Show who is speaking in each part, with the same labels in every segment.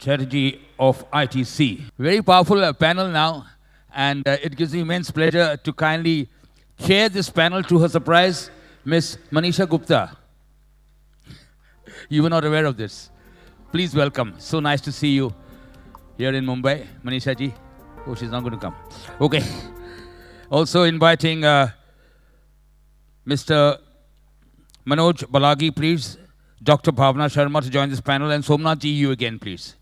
Speaker 1: Chatterjee of ITC. Very powerful panel now, and it gives me immense pleasure to kindly chair this panel to her surprise, Miss Manisha Gupta. You were not aware of this. Please welcome. So nice to see you here in Mumbai. Manisha ji. Oh, she's not going to come. Okay. Also inviting Mr. Manoj Balagi, please. Dr. Bhavna Sharma to join this panel. And Somnath ji, you again, please.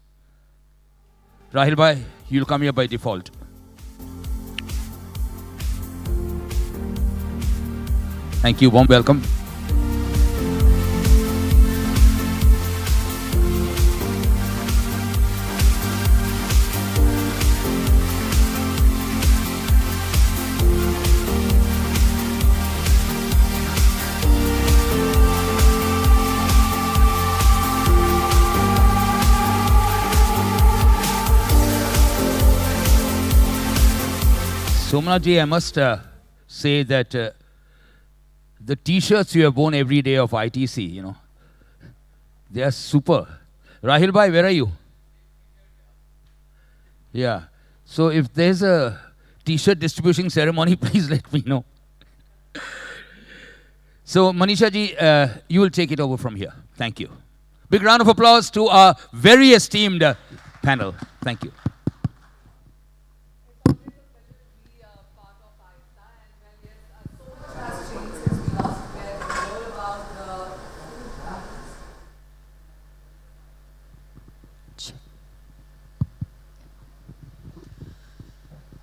Speaker 1: Rahil bhai, you'll come here by default. Thank you. Warm welcome. Somnath ji, I must say that the t-shirts you have worn every day of ITC, you know, they are super. Rahil bhai, where are you? Yeah. So if there's a t-shirt distribution ceremony, please let me know. So Manisha ji, you will take it over from here. Thank you. Big round of applause to our very esteemed panel. Thank you.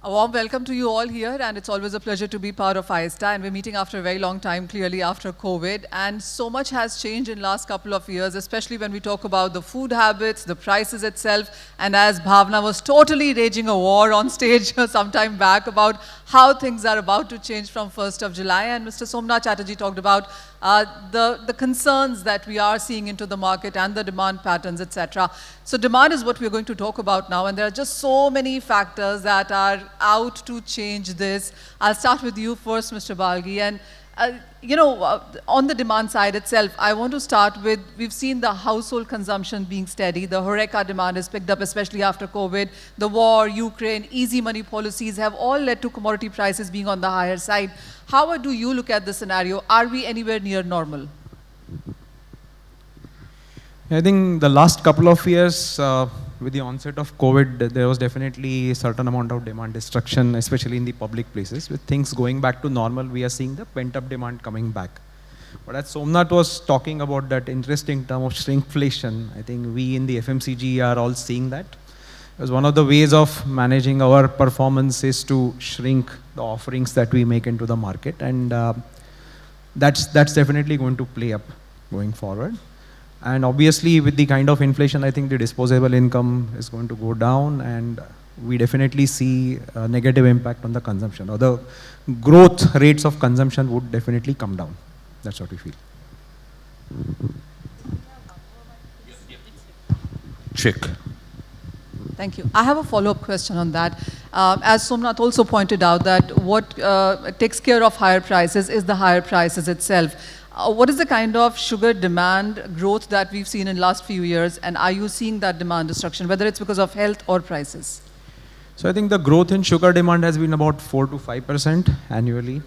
Speaker 2: A warm welcome to you all here, and it's always a pleasure to be part of AISTA, and we're meeting after a very long time, clearly after COVID, and so much has changed in the last couple of years, especially when we talk about the food habits, the prices itself, and as Bhavna was totally raging a war on stage some time back about how things are about to change from 1st of July, and Mr. Somnath Chatterjee talked about the concerns that we are seeing into the market and the demand patterns, etc. So demand is what we're going to talk about now, and there are just so many factors that are out to change this. I'll start with you first, Mr. Balgi, and on the demand side itself, I want to start with, we've seen the household consumption being steady. The HoReCa demand has picked up, especially after COVID. The war, Ukraine, easy money policies have all led to commodity prices being on the higher side. How do you look at the scenario? Are we anywhere near normal?
Speaker 3: I think the last couple of years, with the onset of COVID, there was definitely a certain amount of demand destruction, especially in the public places. With things going back to normal, we are seeing the pent-up demand coming back. But as Somnath was talking about that interesting term of shrinkflation, I think we in the FMCG are all seeing that. Because one of the ways of managing our performance is to shrink the offerings that we make into the market, and that's definitely going to play up going forward. And obviously with the kind of inflation, I think the disposable income is going to go down, and we definitely see a negative impact on the consumption, or the growth rates of consumption would definitely come down. That's what we feel.
Speaker 1: Check.
Speaker 2: Thank you. I have a follow-up question on that. As Somnath also pointed out, that what takes care of higher prices is the higher prices itself. What is the kind of sugar demand growth that we've seen in the last few years, and are you seeing that demand destruction, whether it's because of health or prices?
Speaker 3: So I think the growth in sugar demand has been about 4 to 5% annually.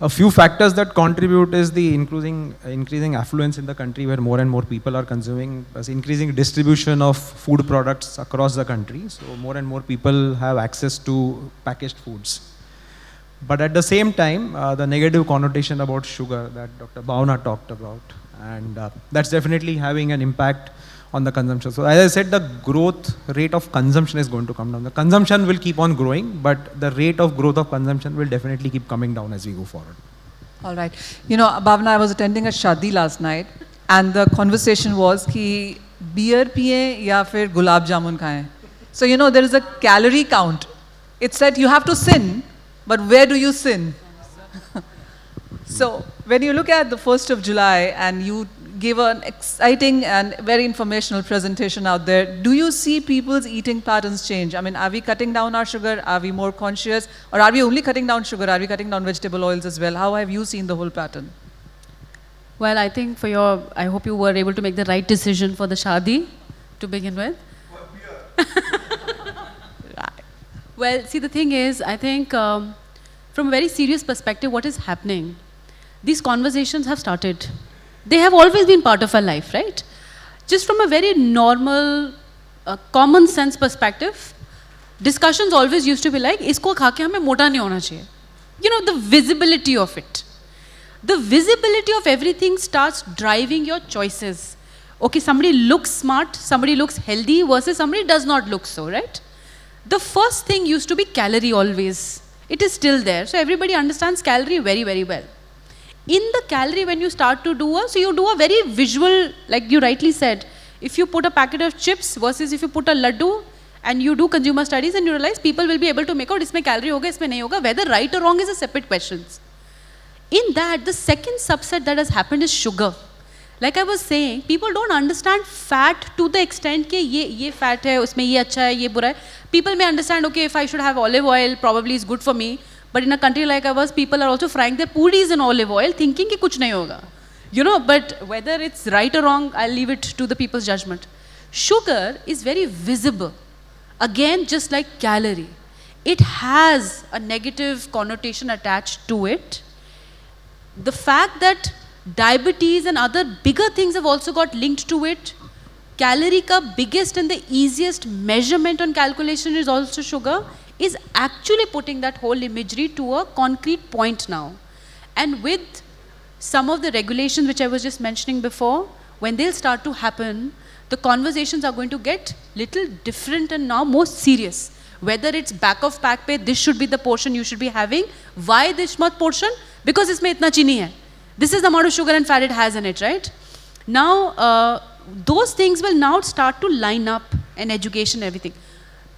Speaker 3: A few factors that contribute is the increasing affluence in the country, where more and more people are consuming, plus increasing distribution of food products across the country. So more and more people have access to packaged foods. But at the same time, the negative connotation about sugar that Dr. Bhavna talked about, and that's definitely having an impact on the consumption. So as I said, the growth rate of consumption is going to come down. The consumption will keep on growing, but the rate of growth of consumption will definitely keep coming down as we go forward.
Speaker 2: All right. You know, Bhavna, I was attending a shadi last night, and the conversation was ki beer piye ya fir gulab jamun khaye. So, you know, there is a calorie count. It said you have to sin, but where do you sin? So when you look at the 1st of July and you give an exciting and very informational presentation out there, do you see people's eating patterns change? I mean, are we cutting down our sugar? Are we more conscious? Or are we only cutting down sugar? Are we cutting down vegetable oils as well? How have you seen the whole pattern?
Speaker 4: Well, I think I hope you were able to make the right decision for the shadi to begin with. Well, see, the thing is, I think from a very serious perspective, what is happening, these conversations have started. They have always been part of our life, right? Just from a very normal, common sense perspective, discussions always used to be like, isko kha ke hame mota nahi hona chahiye. You know, the visibility of it. The visibility of everything starts driving your choices. Okay, somebody looks smart, somebody looks healthy versus somebody does not look so, right? The first thing used to be calorie always. It is still there. So everybody understands calorie very, very well. In the calorie, when you start to do so you do a very visual, like you rightly said, if you put a packet of chips versus if you put a laddu and you do consumer studies and you realize people will be able to make out isme calorie hoga, isme nahi hoga, whether right or wrong is a separate question. In that, the second subset that has happened is sugar. Like I was saying, people don't understand fat to the extent that ye fat hai, usme ye acha hai, ye bura hai. People may understand, okay, if I should have olive oil, probably is good for me. But in a country like ours, people are also frying their puris in olive oil, thinking ki kuch nahi hoga. You know, but whether it's right or wrong, I'll leave it to the people's judgment. Sugar is very visible. Again, just like calorie. It has a negative connotation attached to it. The fact that diabetes and other bigger things have also got linked to it. Calorie ka biggest and the easiest measurement on calculation is also sugar, is actually putting that whole imagery to a concrete point now. And with some of the regulations which I was just mentioning before, when they'll start to happen, the conversations are going to get little different and now more serious. Whether it's back of pack pe, this should be the portion you should be having. Why this much portion? Because isme itna chini hai. This is the amount of sugar and fat it has in it, right? Now, those things will now start to line up, and education, everything.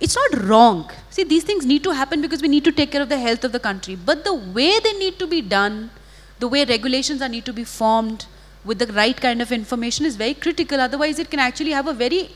Speaker 4: It's not wrong. See, these things need to happen because we need to take care of the health of the country. But the way they need to be done, the way regulations are need to be formed with the right kind of information is very critical. Otherwise, it can actually have a very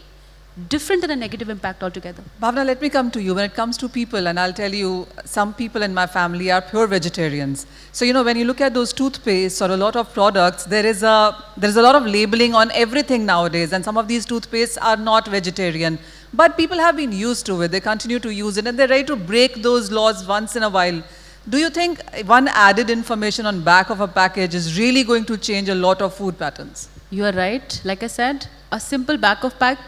Speaker 4: different and a negative impact altogether.
Speaker 2: Bhavna, let me come to you. When it comes to people, and I'll tell you, some people in my family are pure vegetarians. So, you know, when you look at those toothpastes or a lot of products, there is a lot of labeling on everything nowadays, and some of these toothpastes are not vegetarian. But people have been used to it, they continue to use it, and they're ready to break those laws once in a while. Do you think one added information on back of a package is really going to change a lot of food patterns?
Speaker 4: You are right. Like I said, a simple back of pack,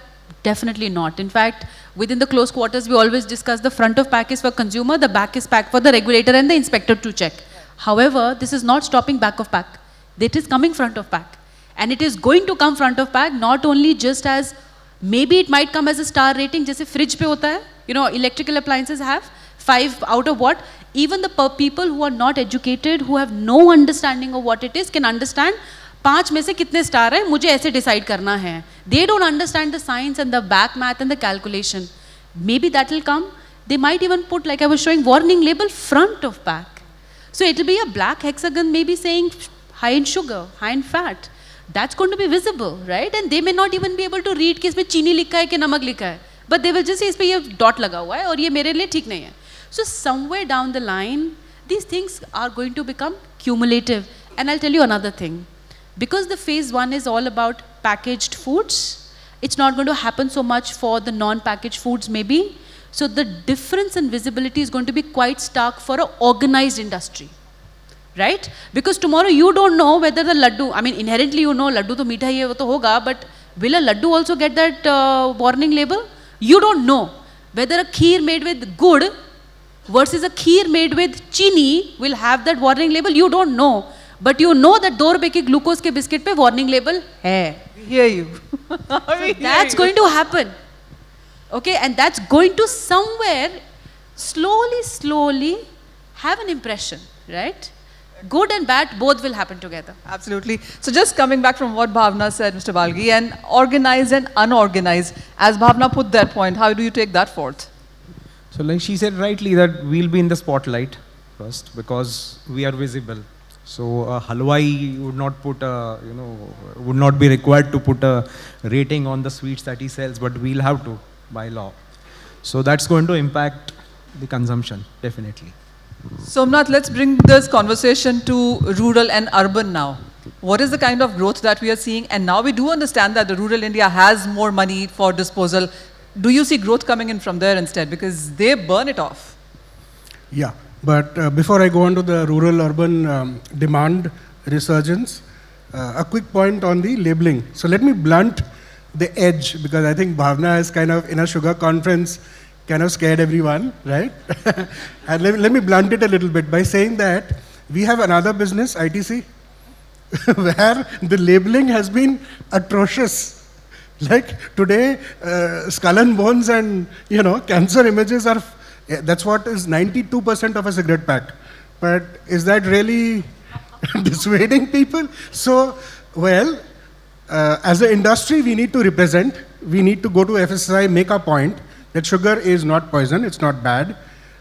Speaker 4: definitely not. In fact, within the close quarters, we always discuss the front of pack is for consumer, the back is pack for the regulator and the inspector to check. However, this is not stopping back of pack. It is coming front of pack. And it is going to come front of pack, not only just as, maybe it might come as a star rating, jaise fridge pe hota hai. You know, electrical appliances have 5 out of what? Even the people who are not educated, who have no understanding of what it is, can understand 5 में से कितने star है, मुझे ऐसे decide करना है. They don't understand the science and the back math and the calculation. Maybe that will come. They might even put, like I was showing, warning label front of pack. So it will be a black hexagon maybe saying high in sugar, high in fat. That's going to be visible, right? And they may not even be able to read कि इसमें चीनी लिखा है कि नमक लिखा है. But they will just say इस पे ये dot लगा हुआ है और ये मेरे लिए ठीक नहीं है. So somewhere down the line, these things are going to become cumulative. And I'll tell you another thing. Because the phase 1 is all about packaged foods, it's not going to happen so much for the non-packaged foods maybe. So the difference in visibility is going to be quite stark for an organized industry. Right? Because tomorrow you don't know whether the laddu, I mean inherently you know laddu to meetha hai wo to hoga, but will a laddu also get that warning label? You don't know. Whether a kheer made with gur versus a kheer made with chini will have that warning label, you don't know. But you know that 2 रुपए के glucose के biscuit पे warning label है.
Speaker 2: We hear you.
Speaker 4: So that's going to happen. Okay, and that's going to somewhere slowly have an impression, right? Good and bad, both will happen together.
Speaker 2: Absolutely. So just coming back from what Bhavna said, Mr. Balgi, and organized and unorganized, as Bhavna put that point, how do you take that forth?
Speaker 3: So like she said rightly that we'll be in the spotlight first because we are visible. So halwai would not put would not be required to put a rating on the sweets that he sells, but we'll have to by law. So that's going to impact the consumption, definitely.
Speaker 2: Somnath, let's bring this conversation to rural and urban now. What is the kind of growth that we are seeing? And now we do understand that the rural India has more money for disposal. do you see growth coming in from there instead? Because they burn it off.
Speaker 5: Yeah, but before I go on to the rural-urban demand resurgence, a quick point on the labeling. So let me blunt the edge, because I think Bhavna has kind of, in a sugar conference, kind of scared everyone, right? And let me blunt it a little bit by saying that we have another business, ITC, where the labeling has been atrocious. Like today, skull and bones and, cancer images are, that's what is 92% of a cigarette pack. But is that really dissuading people? So, well, as an industry, we need to represent, we need to go to FSSAI, make our point that sugar is not poison, it's not bad.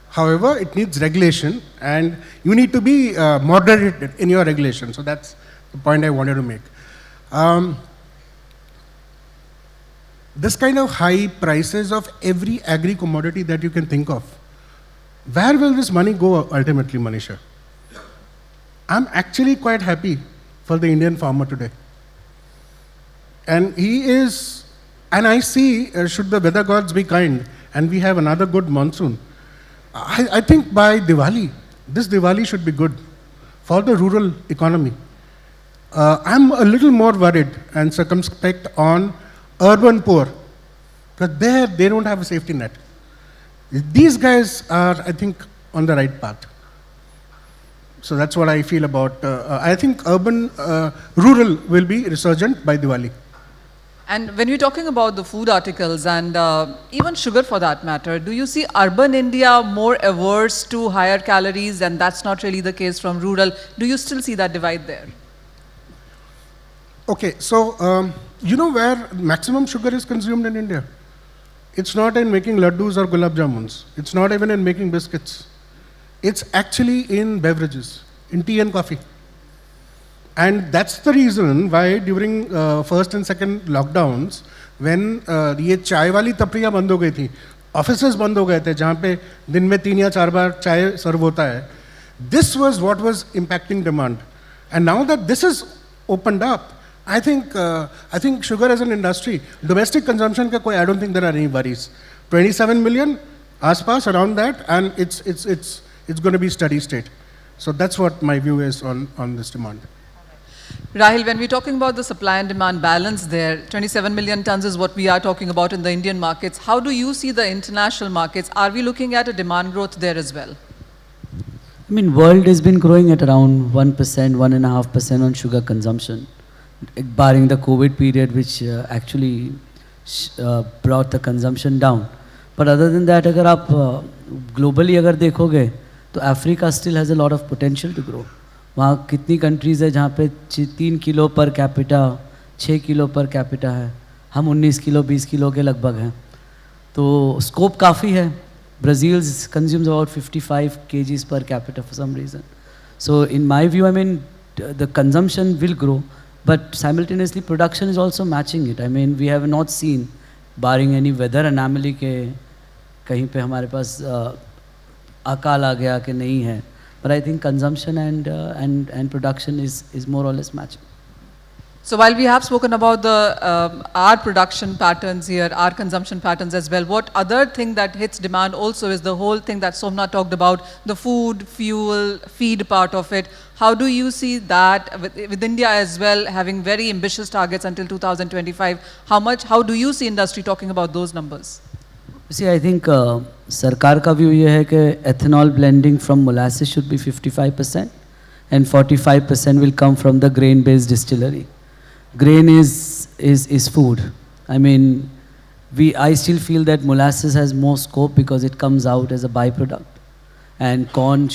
Speaker 5: However, it needs regulation, and you need to be moderated in your regulation. So that's the point I wanted to make. This kind of high prices of every agri-commodity that you can think of, where will this money go ultimately, Manisha? I'm actually quite happy for the Indian farmer today. And he is, and I see, should the weather gods be kind, and we have another good monsoon, I think by Diwali, this Diwali should be good for the rural economy. I'm a little more worried and circumspect on urban poor, because there they don't have a safety net. These guys are, I think, on the right path. So that's what I feel about, I think rural will be resurgent by Diwali.
Speaker 2: And when you're talking about the food articles and even sugar for that matter, do you see urban India more averse to higher calories, and that's not really the case from rural? Do you still see that divide there?
Speaker 5: Okay, so you know where maximum sugar is consumed in India? It's not in making laddus or gulab jamuns. It's not even in making biscuits. It's actually in beverages, in tea and coffee. And that's the reason why during first and second lockdowns, when ये चाय वाली तपरियाँ बंद हो गई थी, offices बंद हो गए थे जहाँ पे दिन में 3 या 4 बार चाय सर्व होता है, this was what was impacting demand. And now that this is opened up, I think sugar as an industry, domestic consumption का कोई, I don't think there are any worries. 27 million, आसपास around that, and it's going to be steady state. So that's what my view is on this demand.
Speaker 2: Rahil, when we're talking about the supply and demand balance there, 27 million tons is what we are talking about in the Indian markets. How do you see the international markets? Are we looking at a demand growth there as well?
Speaker 6: I mean, world has been growing at around 1%, 1.5% on sugar consumption, barring the COVID period, which actually brought the consumption down. But other than that, अगर आप globally अगर देखोगे, तो Africa still has a lot of potential to grow. वहाँ कितनी countries है जहाँ पे 3 kilo per capita, 6 kilo per capita है, हम 19 किलो 20 किलो के लगभग हैं, तो स्कोप काफ़ी है. Brazil consumes about 55 kgs per capita for some reason. So in my view, I mean, the consumption will grow, but simultaneously production is also matching it. I mean, we have not seen, barring any weather anomaly के कहीं पे हमारे पास अकाल आ गया कि नहीं है. But I think consumption and production is more or less matching.
Speaker 2: So while we have spoken about our production patterns here, our consumption patterns as well, what other thing that hits demand also is the whole thing that Somnath talked about, the food, fuel, feed part of it. How do you see that with India as well having very ambitious targets until 2025? How do you see industry talking about those numbers?
Speaker 6: See, I think सरकार का view ये है कि ethanol blending from molasses should be 55% and 45% will come from the grain-based distillery. Grain is food. I mean, I still feel that molasses has more scope because it comes out as a byproduct, and grain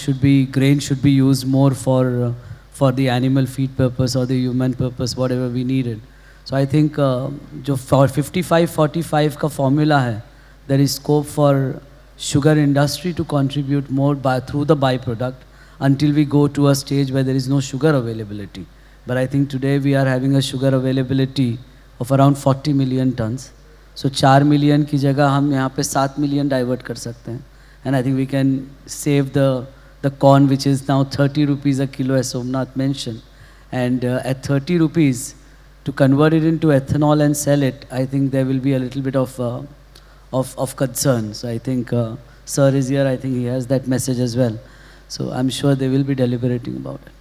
Speaker 6: should be used more for the animal feed purpose or the human purpose, whatever we needed. So I think जो for 55-45 का formula है, there is scope for sugar industry to contribute more through the byproduct until we go to a stage where there is no sugar availability. But I think today we are having a sugar availability of around 40 million tons. So 4 million की जगह हम यहाँ पे 7 million divert कर सकते हैं. And I think we can save the corn, which is now 30 rupees a kilo, as Somnath mentioned. And at 30 rupees, to convert it into ethanol and sell it, I think there will be a little bit of of concern. So I think Sir is here, I think he has that message as well. So I'm sure they will be deliberating about it.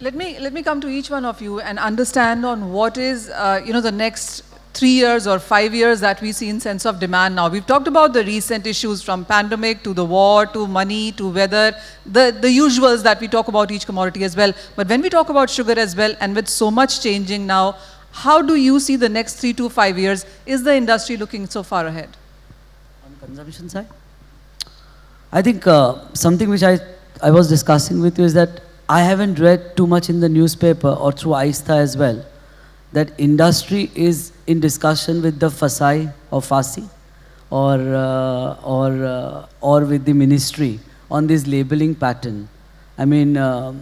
Speaker 2: Let me come to each one of you and understand on what is the next 3 years or 5 years that we see in sense of demand now. We've talked about the recent issues from pandemic to the war to money to weather, the usuals that we talk about each commodity as well. But when we talk about sugar as well, and with so much changing now, how do you see the next 3 to 5 years? Is the industry looking so far ahead?
Speaker 6: On the consumption side? I think something which I was discussing with you is that I haven't read too much in the newspaper or through AISTA as well, that industry is in discussion with the FASI or FASI or with the ministry on this labeling pattern. I mean, I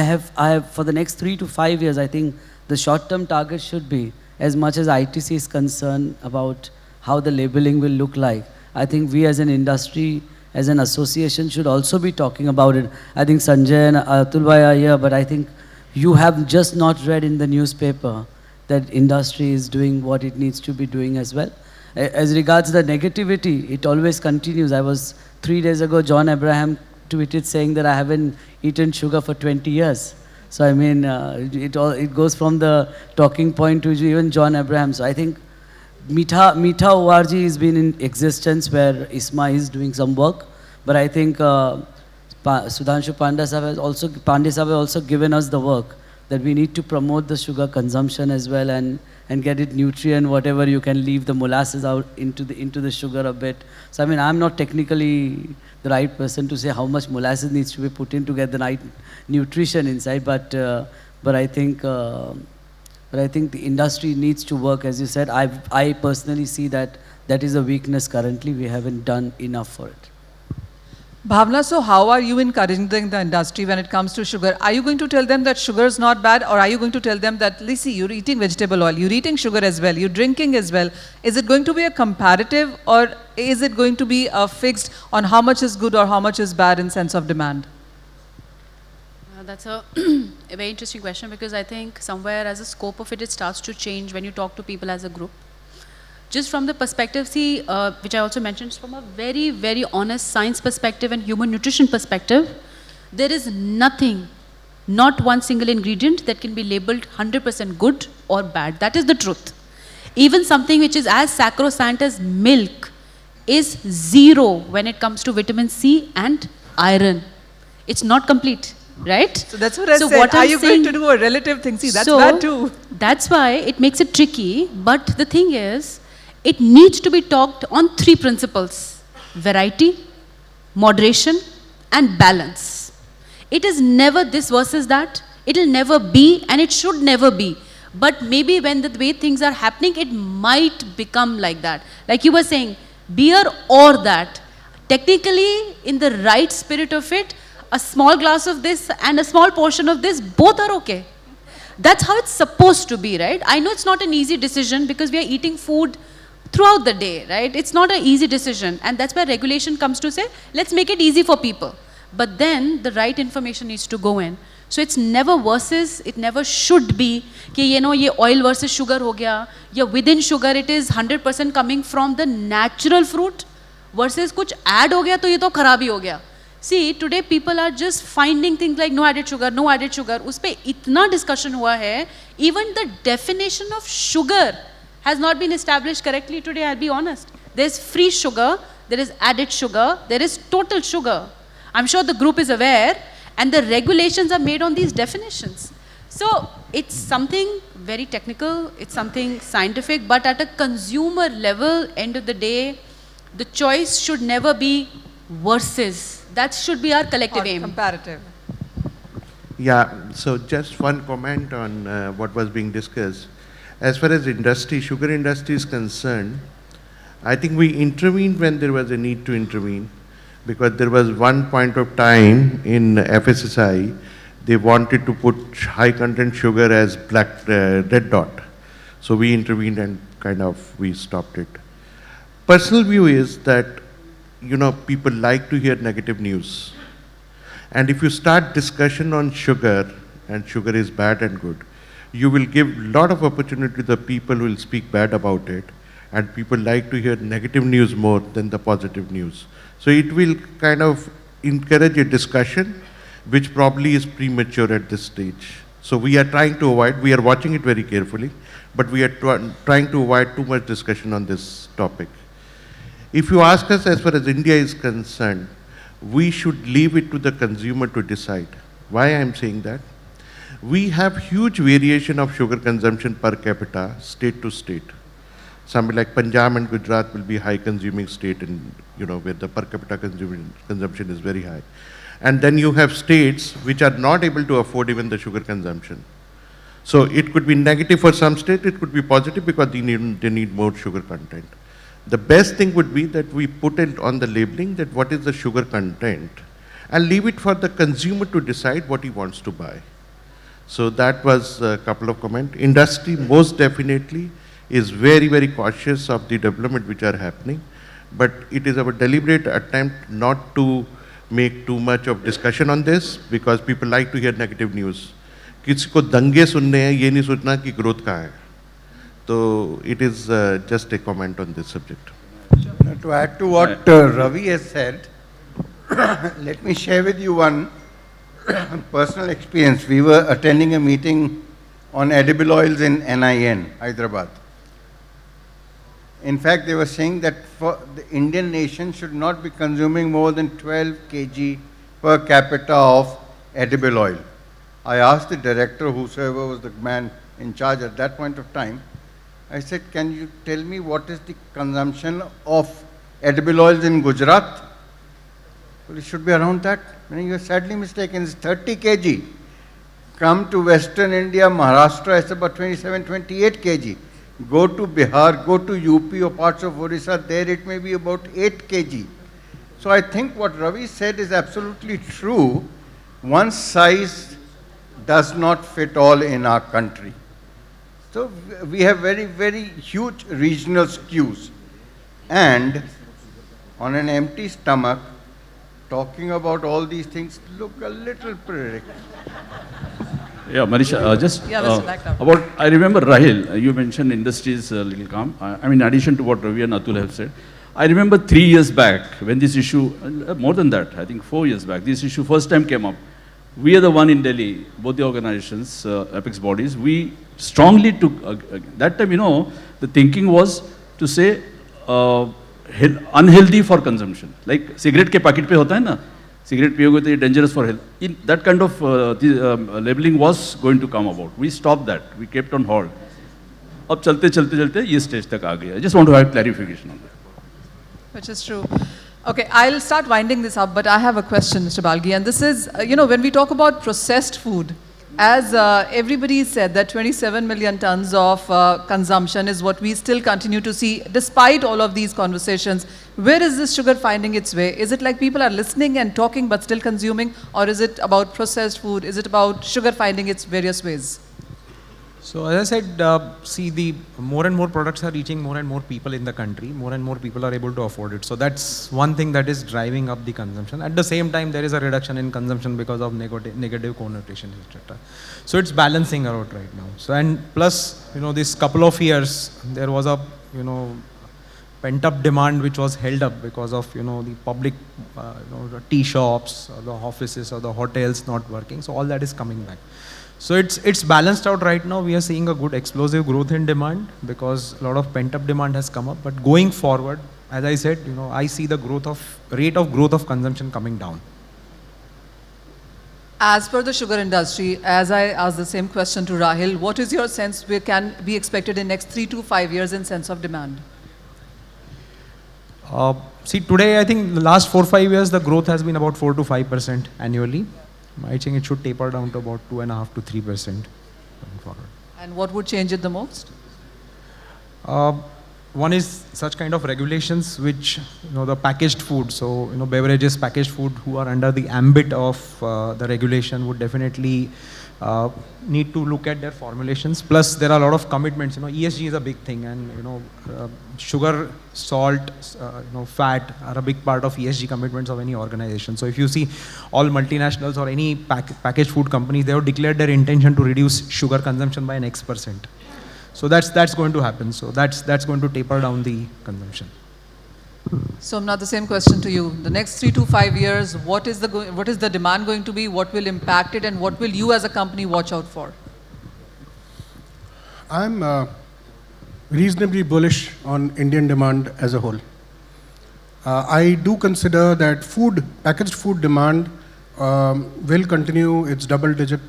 Speaker 6: have for the next 3 to 5 years, I think the short-term target should be, as much as ITC is concerned about how the labeling will look like, I think we as an industry, as an association, should also be talking about it. I think Sanjay and Atul Bhai are here, but I think you have just not read in the newspaper that industry is doing what it needs to be doing as well. As regards the negativity, it always continues. I was 3 days ago, John Abraham tweeted saying that I haven't eaten sugar for 20 years. So I mean, it goes from the talking point to even John Abraham. So I think Mittha ORG has been in existence where ISMA is doing some work, but I think Sudhanshu Pandey has also given us the work that we need to promote the sugar consumption as well and get it nutrient, whatever you can leave the molasses out into the sugar a bit. So I mean, I'm not technically the right person to say how much molasses needs to be put in to get the right nutrition inside, but I think the industry needs to work, as you said. I personally see that is a weakness currently. We haven't done enough for it.
Speaker 2: Bhavna, so how are you encouraging the industry when it comes to sugar? Are you going to tell them that sugar is not bad, or are you going to tell them that, listen, you're eating vegetable oil, you're eating sugar as well, you're drinking as well? Is it going to be a comparative, or is it going to be fixed on how much is good or how much is bad in sense of demand?
Speaker 4: That's a very interesting question, because I think somewhere as a scope of it, it starts to change when you talk to people as a group. Just from the perspective, which I also mentioned, from a very, very honest science perspective and human nutrition perspective, there is nothing, not one single ingredient that can be labeled 100% good or bad. That is the truth. Even something which is as sacrosanct as milk is 0 when it comes to vitamin C and iron. It's not complete. Right?
Speaker 2: So that's what I said. Are you going to do a relative thing? See, that's bad too.
Speaker 4: That's why it makes it tricky. But the thing is, it needs to be talked on 3 principles: variety, moderation, and balance. It is never this versus that. It will never be, and it should never be. But maybe when the way things are happening, it might become like that. Like you were saying, beer or that. Technically, in the right spirit of it, a small glass of this and a small portion of this, both are okay. That's how it's supposed to be, right? I know it's not an easy decision because we are eating food throughout the day, right? It's not an easy decision. And that's where regulation comes to say, let's make it easy for people. But then the right information needs to go in. So it's never versus, it never should be, कि ये oil versus sugar हो गया, या within sugar it is 100% coming from the natural fruit, versus कुछ add हो गया तो ये तो खराबी हो गया. See, today people are just finding things like no added sugar, no added sugar. उस पे इतना discussion हुआ है. Even the definition of sugar has not been established correctly today, I'll be honest. There's free sugar, there is added sugar, there is total sugar. I'm sure the group is aware, and the regulations are made on these definitions. So it's something very technical, it's something scientific, but at a consumer level, end of the day, the choice should never be versus. That should be our collective aim.
Speaker 2: Comparative.
Speaker 7: Yeah, so just one comment on what was being discussed. As far as industry, sugar industry is concerned, I think we intervened when there was a need to intervene, because there was one point of time in FSSI, they wanted to put high content sugar as red dot. So we intervened and we stopped it. Personal view is that people like to hear negative news. And if you start discussion on sugar, and sugar is bad and good, you will give a lot of opportunity to the people who will speak bad about it, and people like to hear negative news more than the positive news. So it will kind of encourage a discussion which probably is premature at this stage. So we are trying to avoid, we are watching it very carefully, but we are trying to avoid too much discussion on this topic. If you ask us as far as India is concerned, we should leave it to the consumer to decide. Why I am saying that? We have huge variation of sugar consumption per capita, state to state. Somewhere like Punjab and Gujarat will be high consuming state, and where the per capita consumption is very high. And then you have states which are not able to afford even the sugar consumption. So it could be negative for some state, it could be positive because they need more sugar content. The best thing would be that we put it on the labeling that what is the sugar content and leave it for the consumer to decide what he wants to buy. So that was a couple of comments. Industry most definitely is very, very cautious of the development which are happening, but it is our deliberate attempt not to make too much of discussion on this because people like to hear negative news. किसी को दंगे सुनने हैं, ये नहीं सोचना कि growth कहाँ है. So it is just a comment on this subject.
Speaker 8: To add to what Ravi has said, let me share with you one personal experience. We were attending a meeting on edible oils in NIN, Hyderabad. In fact, they were saying that for the Indian nation should not be consuming more than 12 kg per capita of edible oil. I asked the director, whosoever was the man in charge at that point of time, I said, can you tell me what is the consumption of edible oils in Gujarat? Well, it should be around that. You are sadly mistaken, it's 30 kg. Come to Western India, Maharashtra, it's about 27, 28 kg. Go to Bihar, go to UP or parts of Orissa, there it may be about 8 kg. So I think what Ravi said is absolutely true. One size does not fit all in our country. So we have very, very huge regional skews. And on an empty stomach, talking about all these things look a little predictable.
Speaker 9: Yeah, Manisha, just about, I remember Rahil, you mentioned industries a little calm. I mean, in addition to what Ravi and Atul have said, I remember 3 years back when this issue, more than that, I think 4 years back, this issue first time came up. We are the one in Delhi, both the organizations, apex bodies, we strongly took, that time, the thinking was to say unhealthy for consumption. Like cigarette ke packet pe hota hai na, cigarette piyoge to dangerous for health. That kind of labeling was going to come about. We stopped that. We kept on hold. Ab chalte ye stage tak aa gaya. I just want to have clarification on that.
Speaker 2: Which is true. Okay, I'll start winding this up, but I have a question, Mr. Balgi, and this is, when we talk about processed food, as everybody said that 27 million tons of consumption is what we still continue to see despite all of these conversations. Where is this sugar finding its way? Is it like people are listening and talking but still consuming, or is it about processed food? Is it about sugar finding its various ways?
Speaker 3: So as I said, see, the more and more products are reaching more and more people in the country. More and more people are able to afford it. So that's one thing that is driving up the consumption. At the same time, there is a reduction in consumption because of negative connotations, etc. So it's balancing out right now. So and plus, this couple of years, there was a, pent-up demand which was held up because of, the public, the tea shops, or the offices, or the hotels not working. So all that is coming back. So it's balanced out right now. We are seeing a good explosive growth in demand because a lot of pent-up demand has come up. But going forward, as I said, I see the rate of growth of consumption coming down.
Speaker 2: As per the sugar industry, as I asked the same question to Rahil, what is your sense can be expected in next 3 to 5 years in sense of demand?
Speaker 3: See, today I think the last 4-5 years the growth has been about 4 to 5% annually. I think it should taper down to about 2.5 to 3% going forward.
Speaker 2: And what would change it the most?
Speaker 3: One is such kind of regulations which, the packaged food, so, beverages, packaged food who are under the ambit of the regulation would definitely need to look at their formulations. Plus, there are a lot of commitments. ESG is a big thing, and sugar, salt, fat are a big part of ESG commitments of any organization. So, if you see all multinationals or any packaged food companies, they have declared their intention to reduce sugar consumption by an X%. So that's going to happen. So that's going to taper down the consumption.
Speaker 2: Somnath, the same question to you. The next 3 to 5 years, what is the demand going to be? What will impact it, and what will you as a company watch out for?
Speaker 5: I'm reasonably bullish on Indian demand as a whole. I do consider that packaged food demand will continue its double-digit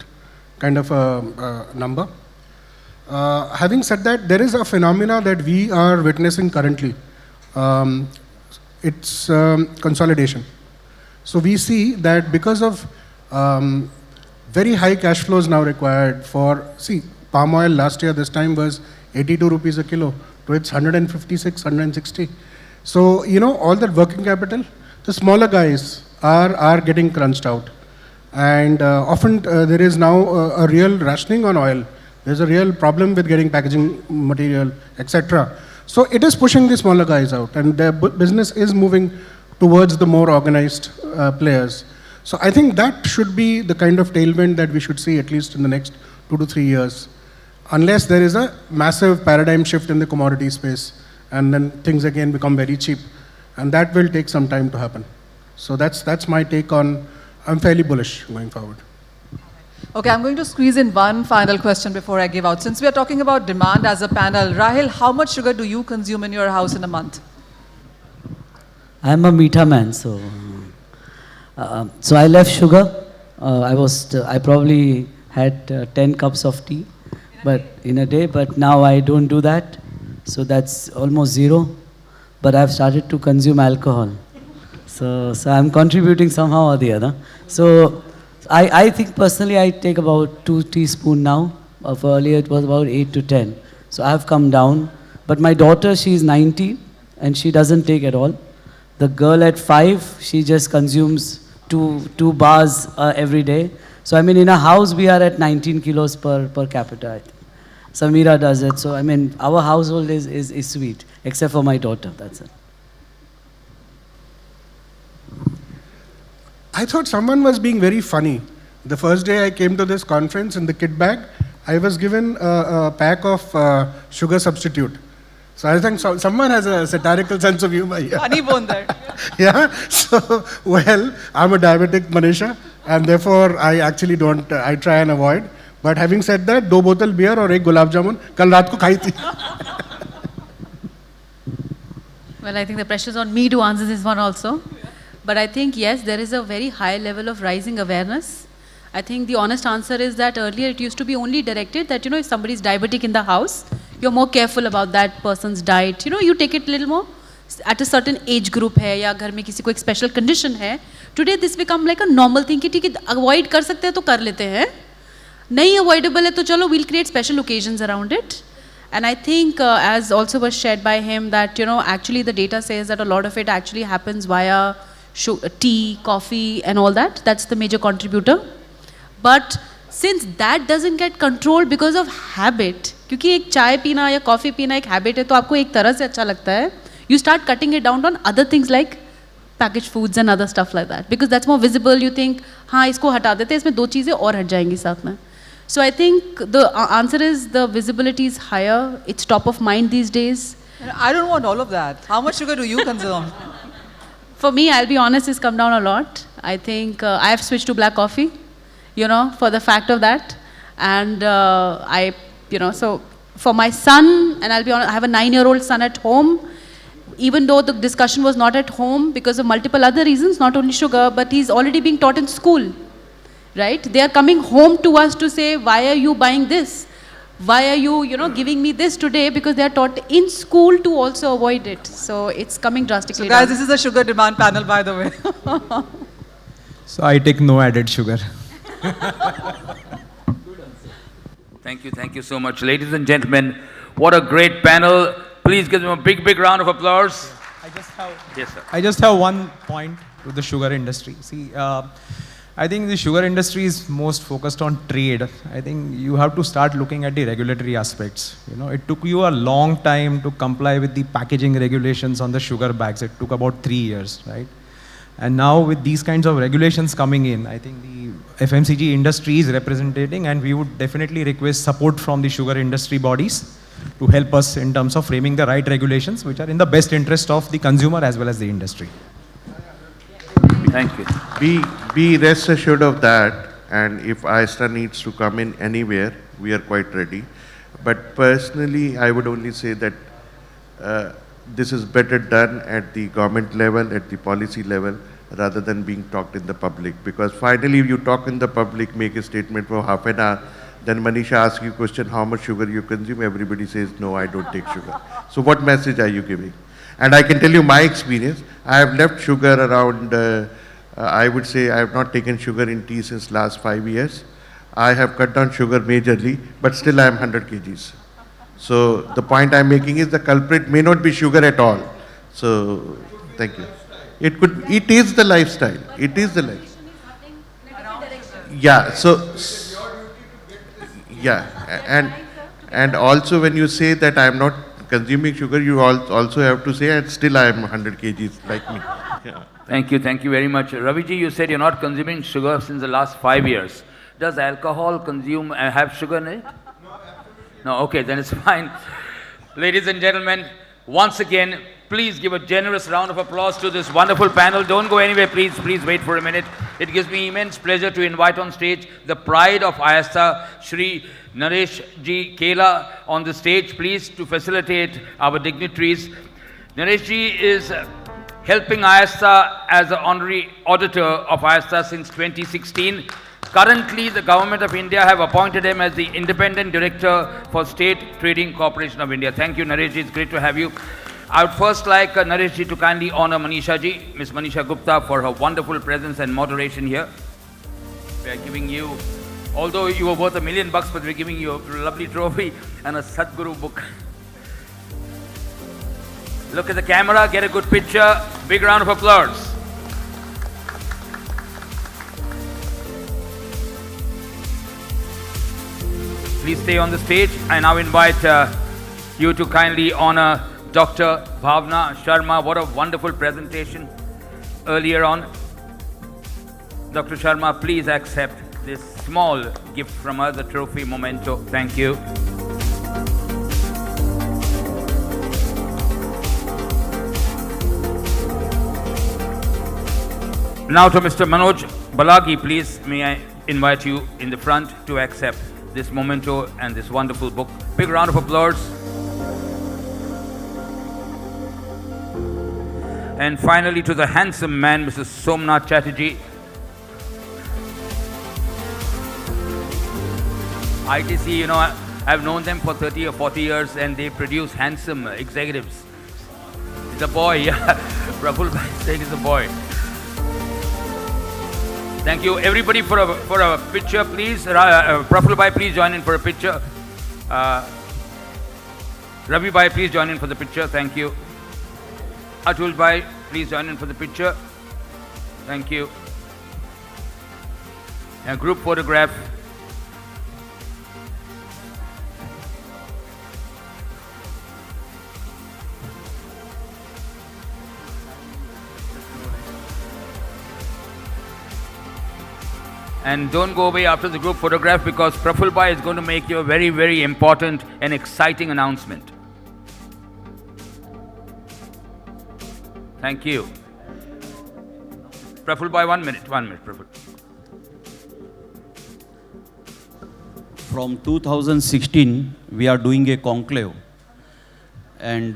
Speaker 5: kind of a number. Having said that, there is a phenomena that we are witnessing currently. It's consolidation. So we see that because of very high cash flows now required for, palm oil last year this time was 82 rupees a kilo, to it's 156, 160. So, all that working capital, the smaller guys are getting crunched out. And often there is now a real rationing on oil. There's a real problem with getting packaging material, etc. So it is pushing the smaller guys out, and their business is moving towards the more organized players. So I think that should be the kind of tailwind that we should see at least in the next 2 to 3 years, unless there is a massive paradigm shift in the commodity space, and then things again become very cheap, and that will take some time to happen. So that's my take on. I'm fairly bullish going forward.
Speaker 2: Okay, I'm going to squeeze in one final question before I give out. Since we are talking about demand as a panel, Rahil, how much sugar do you consume in your house in a month?
Speaker 6: I'm a meetha man, so I left sugar. I probably had 10 cups of tea, but in a day. But now I don't do that, so that's almost zero. But I've started to consume alcohol, so I'm contributing somehow or the other. So I think personally I take about 2 teaspoons now. Of earlier it was about 8 to 10. So I have come down. But my daughter, she's 19 and she doesn't take at all. The girl at 5, she just consumes two bars every day. So I mean, in a house we are at 19 kilos per capita. I think. Samira does it. So I mean, our household is sweet, except for my daughter. That's it.
Speaker 5: I thought someone was being very funny. The first day I came to this conference, in the kit bag, I was given a pack of sugar substitute. So I think someone has a satirical sense of humor here.
Speaker 2: Funny bone there.
Speaker 5: Yeah. So, well, I'm a diabetic, Manisha, and therefore I actually don't, I try and avoid. But having said that, 2 bottle beer और 1 gulab jamun, कल रात को खाई थी.
Speaker 4: Well, I think the pressure's on me to answer this one also. But I think, yes, there is a very high level of rising awareness. I think the honest answer is that earlier it used to be only directed that, if somebody is diabetic in the house, you're more careful about that person's diet. You take it a little more at a certain age group hai, ya ghar mein kisi ko ek special condition hai. Today this become like a normal thing ki theek hai, avoid kar sakte hai to kar lete hain. Nahi avoidable hai to chalo we'll create special occasions around it. And I think as also was shared by him that, actually the data says that a lot of it actually happens via tea, coffee and all that. That's the major contributor. But since that doesn't get controlled because of habit, क्योंकि एक चाय पीना या coffee पीना एक habit है तो आपको एक तरह से अच्छा लगता है, you start cutting it down on other things like packaged foods and other stuff like that because that's more visible. You think हाँ इसको हटा देते हैं, इसमें 2 चीज़ें और हट जाएंगी साथ में. So I think the answer is the visibility is higher. It's top of mind these days.
Speaker 2: I don't want all of that. How much sugar do you consume?
Speaker 4: For me, I'll be honest, it's come down a lot. I think I have switched to black coffee, for the fact of that. And so for my son, and I'll be honest, I have a 9-year-old son at home. Even though the discussion was not at home because of multiple other reasons, not only sugar, but he's already being taught in school, right? They are coming home to us to say, why are you buying this? Why are you, giving me this today? Because they are taught in school to also avoid it. So it's coming drastically
Speaker 2: down. So guys,
Speaker 4: down.
Speaker 2: this is a sugar demand panel, by the way.
Speaker 3: So I take no added sugar.
Speaker 1: Thank you so much. Ladies and gentlemen, what a great panel. Please give them a big, big round of applause.
Speaker 3: I just have one point to the sugar industry. See, I think the sugar industry is most focused on trade. I think you have to start looking at the regulatory aspects. It took you a long time to comply with the packaging regulations on the sugar bags. It took about 3 years, right? And now with these kinds of regulations coming in, I think the FMCG industry is representing, and we would definitely request support from the sugar industry bodies to help us in terms of framing the right regulations which are in the best interest of the consumer as well as the industry.
Speaker 1: Thank you.
Speaker 7: Be rest assured of that, and if AISTA needs to come in anywhere, we are quite ready. But personally, I would only say that this is better done at the government level, at the policy level, rather than being talked in the public. Because finally, if you talk in the public, make a statement for half an hour, then Manisha asks you a question, how much sugar you consume, everybody says, no, I don't take sugar. So what message are you giving? And I can tell you my experience. I have left sugar around, I would say I have not taken sugar in tea since last 5 years. I have cut down sugar majorly, but still I am 100 kgs. So the point I'm making is the culprit may not be sugar at all. So thank you. It is the lifestyle. It is the lifestyle. Yeah, and also when you say that I am not consuming sugar, you also have to say, and still I am 100 kgs like me. Yeah.
Speaker 1: Thank you very much. Raviji, you said you're not consuming sugar since the last 5 years. Does alcohol have sugar in it? No, okay, then it's fine. Ladies and gentlemen, once again, please give a generous round of applause to this wonderful panel. Don't go anywhere, please wait for a minute. It gives me immense pleasure to invite on stage the pride of AISTA, Shri Naresh Ji Kela, on the stage, please, to facilitate our dignitaries. Naresh Ji is helping AISTA as the honorary auditor of AISTA since 2016. Currently, the Government of India have appointed him as the Independent Director for State Trading Corporation of India. Thank you, Naresh Ji. It's great to have you. I would first like Naresh Ji to kindly honor Manisha Ji, Ms. Manisha Gupta, for her wonderful presence and moderation here. We are giving you, although you were worth $1 million, but we're giving you a lovely trophy and a Sadhguru book. Look at the camera, get a good picture. Big round of applause. Please stay on the stage. I now invite you to kindly honor Dr. Bhavna Sharma. What a wonderful presentation earlier on. Dr. Sharma, please accept this small gift from us, the trophy memento. Thank you. Now to Mr. Manoj Balagi, please, may I invite you in the front to accept this memento and this wonderful book. Big round of applause. And finally to the handsome man, Mr. Somnath Chatterjee. ITC, you know, I've known them for 30 or 40 years and they produce handsome executives. He's a boy, yeah. Praful Bhai saying he's a boy. Thank you. Everybody for a picture, please. Praful Bhai, please join in for a picture. Ravi Bhai, please join in for the picture. Thank you. Atul Bhai, please join in for the picture. Thank you. A group photograph. And don't go away after the group photograph because Praful Bhai is going to make you a very, very important and exciting announcement. Thank you. Praful Bhai, 1 minute, Praful.
Speaker 10: From 2016, we are doing a conclave. And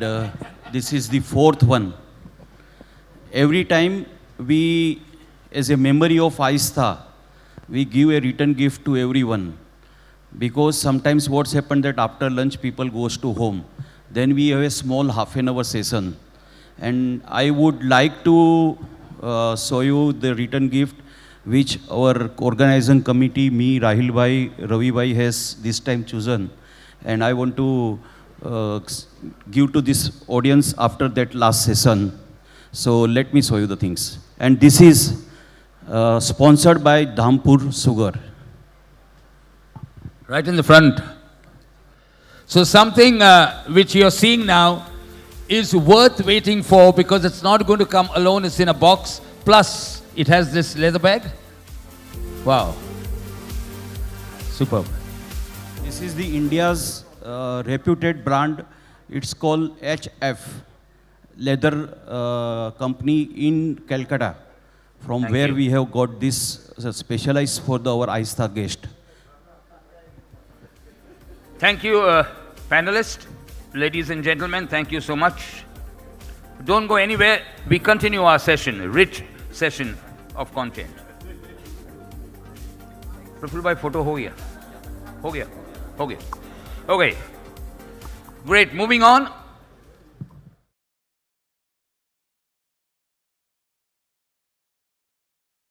Speaker 10: this is the 4th one. Every time we, as a memory of AISTA, we give a return gift to everyone. Because sometimes what's happened that after lunch people goes to home. Then we have a small half-an-hour session. And I would like to show you the return gift which our organizing committee, me, Rahil Bhai, Ravi Bhai has this time chosen. And I want to give to this audience after that last session. So let me show you the things. And this is sponsored by Dhampur Sugar.
Speaker 1: Right in the front. So something which you're seeing now is worth waiting for because it's not going to come alone, it's in a box. Plus, it has this leather bag. Wow. Superb.
Speaker 10: This is the India's reputed brand. It's called HF, leather company in Calcutta, from
Speaker 1: Thank
Speaker 10: where
Speaker 1: you.
Speaker 10: we have got this specialized for our AISTA guest.
Speaker 1: Thank you, panelists. Ladies and gentlemen, thank you so much. Don't go anywhere. We continue our session, rich session of content. Praful भाई photo हो गया? Okay, great. Moving on.